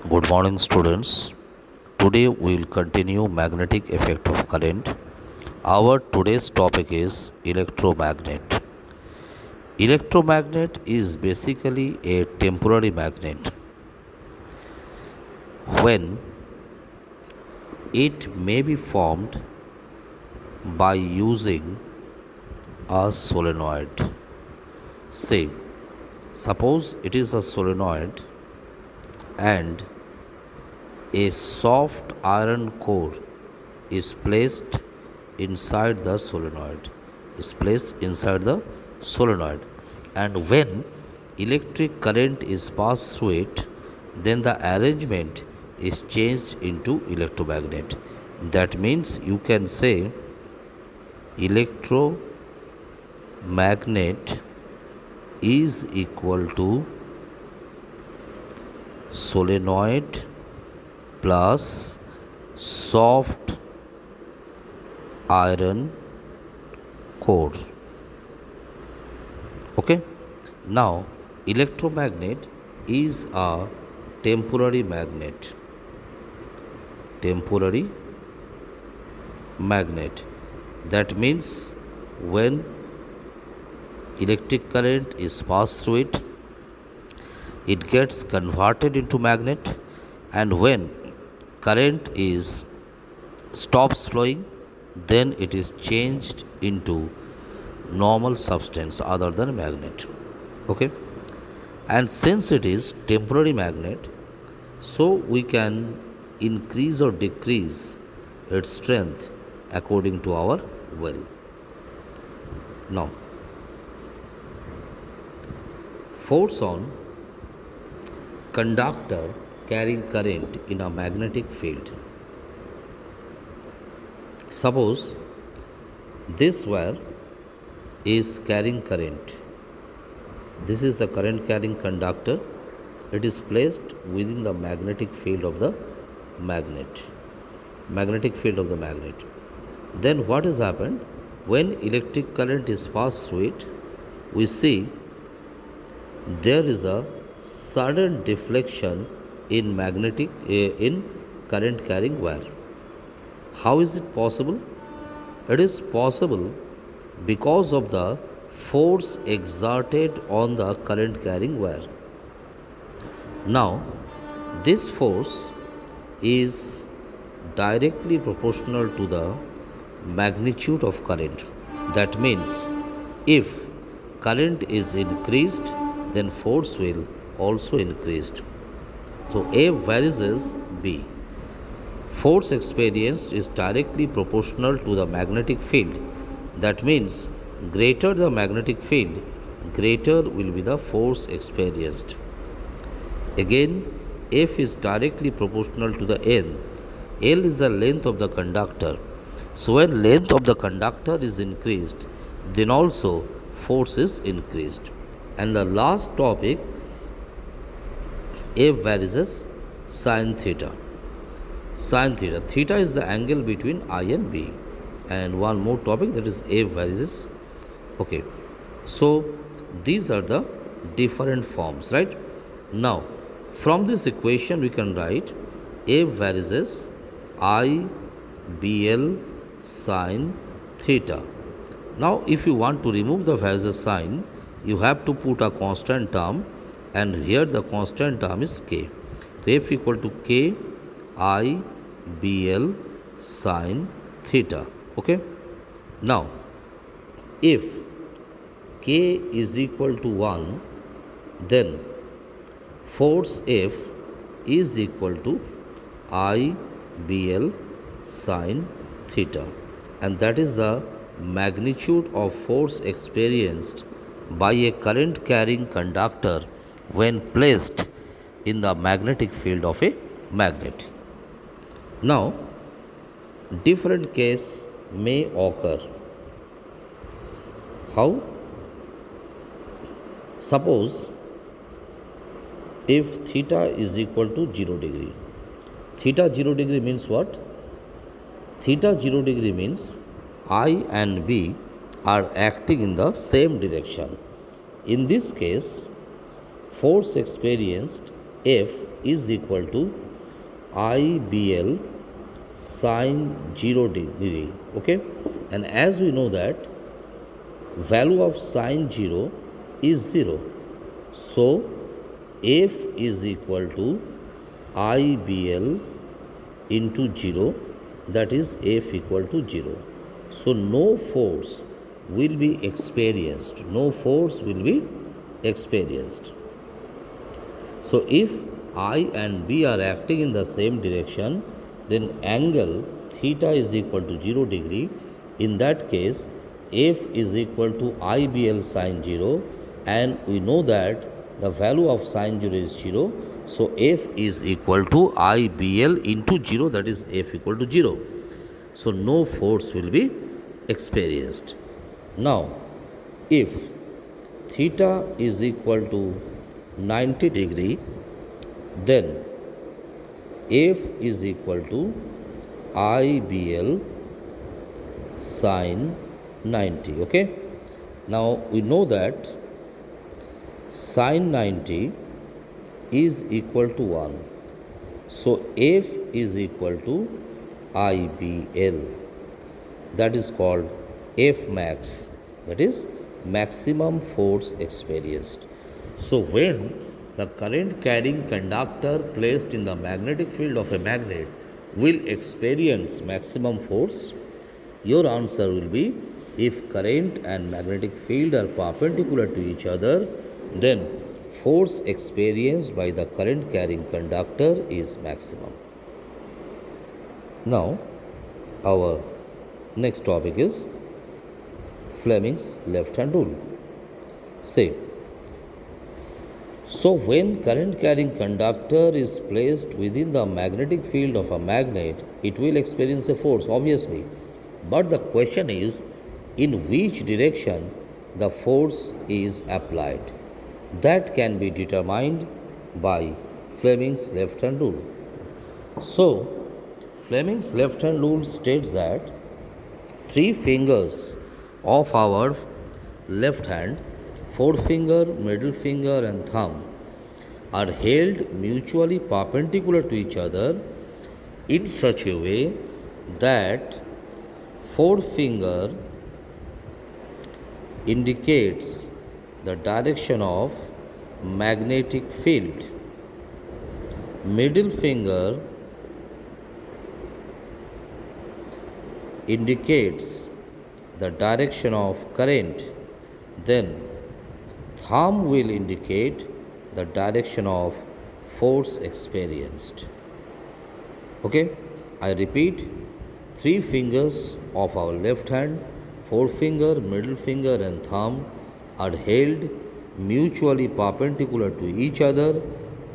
Good morning, students. Today we will continue magnetic effect of current. Our today's topic is electromagnet. Electromagnet is basically a temporary magnet when it may be formed by using a solenoid. Say, suppose it is a solenoid and a soft iron core is placed inside the solenoid and when electric current is passed through it, then the arrangement is changed into electromagnet. That means you can say electromagnet is equal to solenoid plus soft iron core. Okay, now electromagnet is a temporary magnet. That means when electric current is passed through it, it gets converted into magnet, and when current is stops flowing, then it is changed into normal substance other than magnet. Okay, and since it is temporary magnet, so we can increase or decrease its strength according to our will. Now, force on conductor carrying current in a magnetic field. Suppose this wire is carrying current. This is the current carrying conductor. It is placed within the magnetic field of the magnet. Then what has happened? When electric current is passed through it, we see there is a sudden deflection in current carrying wire. How is it possible? It is possible because of the force exerted on the current carrying wire. Now, this force is directly proportional to the magnitude of current. That means if current is increased, then force will also increase. So A versus B. Force experienced is directly proportional to the magnetic field. That means greater the magnetic field, greater will be the force experienced. Again, F is directly proportional to the N. L is the length of the conductor. So when length of the conductor is increased, then also force is increased. And the last topic, F versus sin theta. Theta is the angle between I and B. And one more topic, that is A versus. Okay, so these are the different forms, right? Now, from this equation we can write A versus I BL sin theta. Now, if you want to remove the versus sign, you have to put a constant term, and here the constant term is K. So, F equal to K I BL sin theta. Okay. Now, if K is equal to 1, then force F is equal to I BL sin theta, and that is the magnitude of force experienced by a current carrying conductor when placed in the magnetic field of a magnet. Now, different case may occur. How? Suppose if theta is equal to 0 degree. Theta 0 degree means what? Theta 0 degree means I and B are acting in the same direction. In this case, force experienced F is equal to IBL sine 0 degree. Okay, and as we know that value of sine 0 is 0, so F is equal to IBL into 0, that is F equal to 0. So no force will be experienced. No force will be experienced. So if I and B are acting in the same direction, then angle theta is equal to 0 degree. In that case, F is equal to IBL sine 0, and we know that the value of sine 0 is 0. So F is equal to IBL into 0, that is F equal to 0. So no force will be experienced. Now, if theta is equal to 90 degree, then F is equal to IBL sine 90. Okay. Now we know that sine 90 is equal to 1. So F is equal to IBL. That is called F max. That is maximum force experienced. So when the current carrying conductor placed in the magnetic field of a magnet will experience maximum force, your answer will be if current and magnetic field are perpendicular to each other, then force experienced by the current carrying conductor is maximum. Now, our next topic is Fleming's left hand rule. Say, so when current carrying conductor is placed within the magnetic field of a magnet, it will experience a force, obviously. But the question is, in which direction the force is applied? That can be determined by Fleming's left hand rule. So, Fleming's left hand rule states that three fingers of our left hand, forefinger, middle finger, and thumb, are held mutually perpendicular to each other in such a way that forefinger indicates the direction of magnetic field, middle finger indicates the direction of current, then thumb will indicate the direction of force experienced. Okay, I repeat, three fingers of our left hand, forefinger, middle finger, and thumb are held mutually perpendicular to each other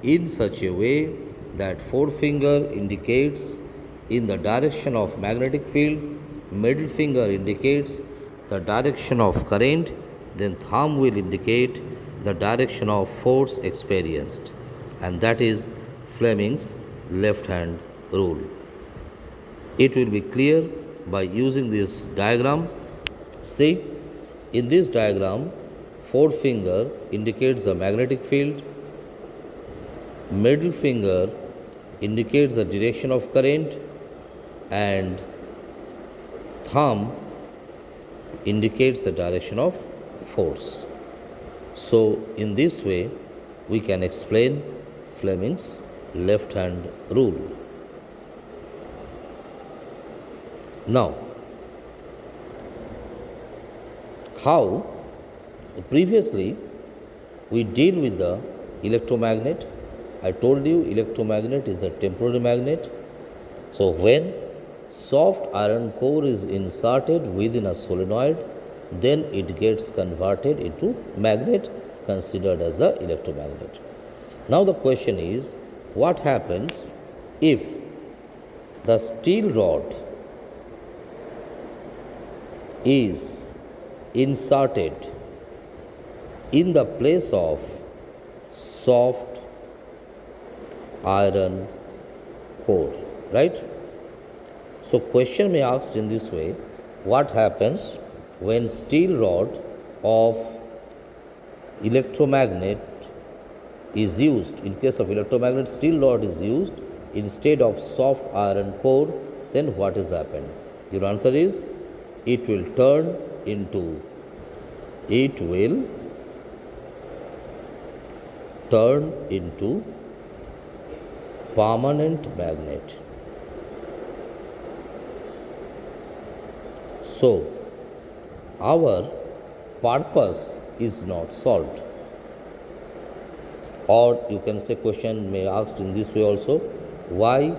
in such a way that forefinger indicates in the direction of magnetic field, middle finger indicates the direction of current, then thumb will indicate the direction of force experienced, and that is Fleming's left hand rule. It will be clear by using this diagram. See, in this diagram, forefinger indicates the magnetic field, middle finger indicates the direction of current, and thumb indicates the direction of force. So, in this way, we can explain Fleming's left hand rule. Now, how previously we deal with the electromagnet. I told you electromagnet is a temporary magnet. So, when soft iron core is inserted within a solenoid, then it gets converted into magnet considered as a electromagnet. Now the question is, what happens if the steel rod is inserted in the place of soft iron core, right? So question may asked in this way, what happens when steel rod of electromagnet is used, in case of electromagnet, steel rod is used instead of soft iron core, then what has happened? Your answer is it will turn into permanent magnet. So, our purpose is not solved. Or you can say, question may asked in this way also, why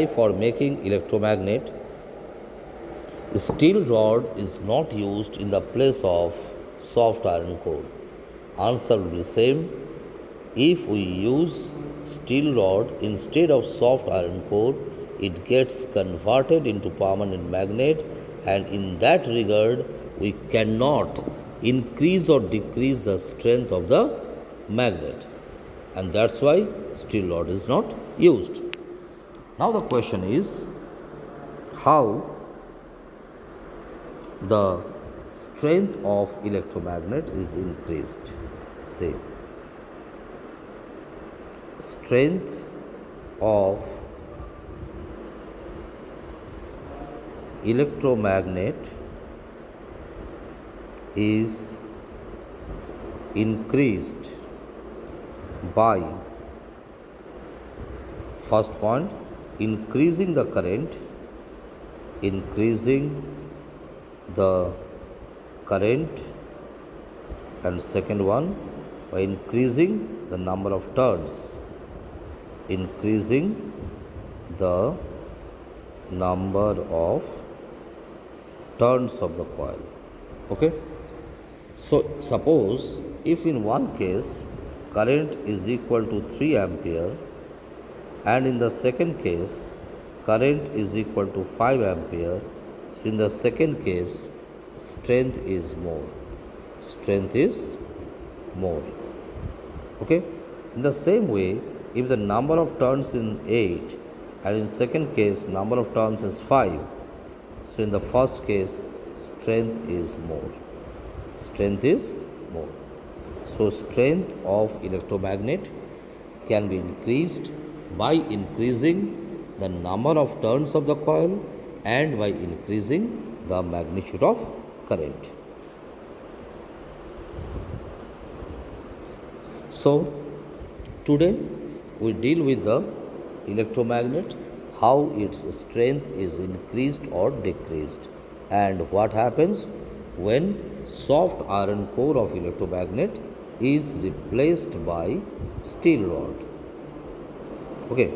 for making electromagnet steel rod is not used in the place of soft iron core? Answer will be same. If we use steel rod instead of soft iron core, it gets converted into permanent magnet, and in that regard we cannot increase or decrease the strength of the magnet, and that's why steel rod is not used. Now the question is how the strength of electromagnet is increased. Say, strength of electromagnet is increased by, first point, increasing the current, and second one, by increasing the number of turns, of the coil. Okay. So suppose if in one case current is equal to 3 ampere and in the second case current is equal to 5 ampere, so in the second case strength is more. Okay. In the same way, if the number of turns is 8 and in second case number of turns is 5, so in the first case strength is more. So strength of electromagnet can be increased by increasing the number of turns of the coil and by increasing the magnitude of current. So today we deal with the electromagnet, how its strength is increased or decreased, and what happens when soft iron core of electromagnet is replaced by steel rod. Okay.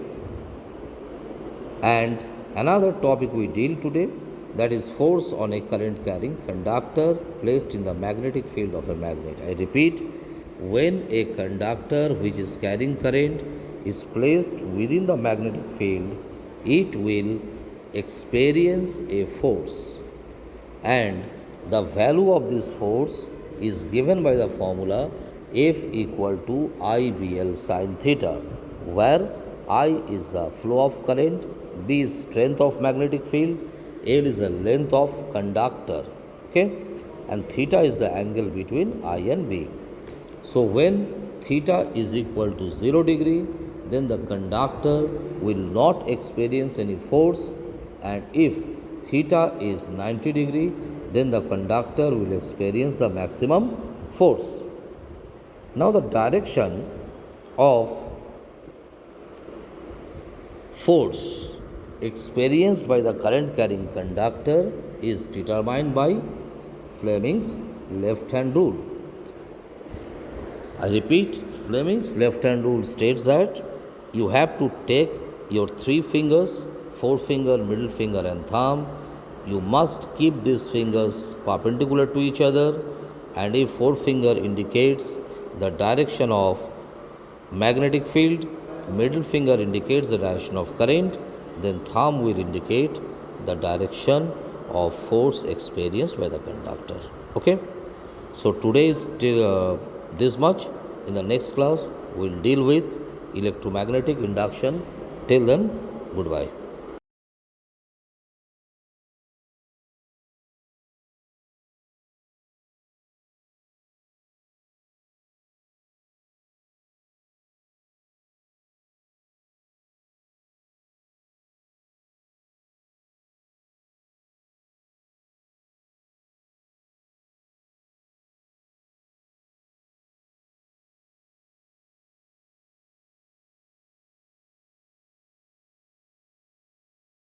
And another topic we deal today, that is force on a current carrying conductor placed in the magnetic field of a magnet. I repeat, when a conductor which is carrying current is placed within the magnetic field, it will experience a force, and the value of this force is given by the formula F equal to IBL sin theta, where I is the flow of current, B is strength of magnetic field, L is the length of conductor, okay, and theta is the angle between I and B. So when theta is equal to 0 degree, then the conductor will not experience any force, and if theta is 90 degree, then the conductor will experience the maximum force. Now the direction of force experienced by the current carrying conductor is determined by Fleming's left hand rule. I repeat, Fleming's left hand rule states that you have to take your 3 fingers, forefinger, middle finger and thumb. You must keep these fingers perpendicular to each other, and if forefinger indicates the direction of magnetic field, middle finger indicates the direction of current, then thumb will indicate the direction of force experienced by the conductor. Okay. So today is this much. In the next class, we will deal with electromagnetic induction. Till then, goodbye.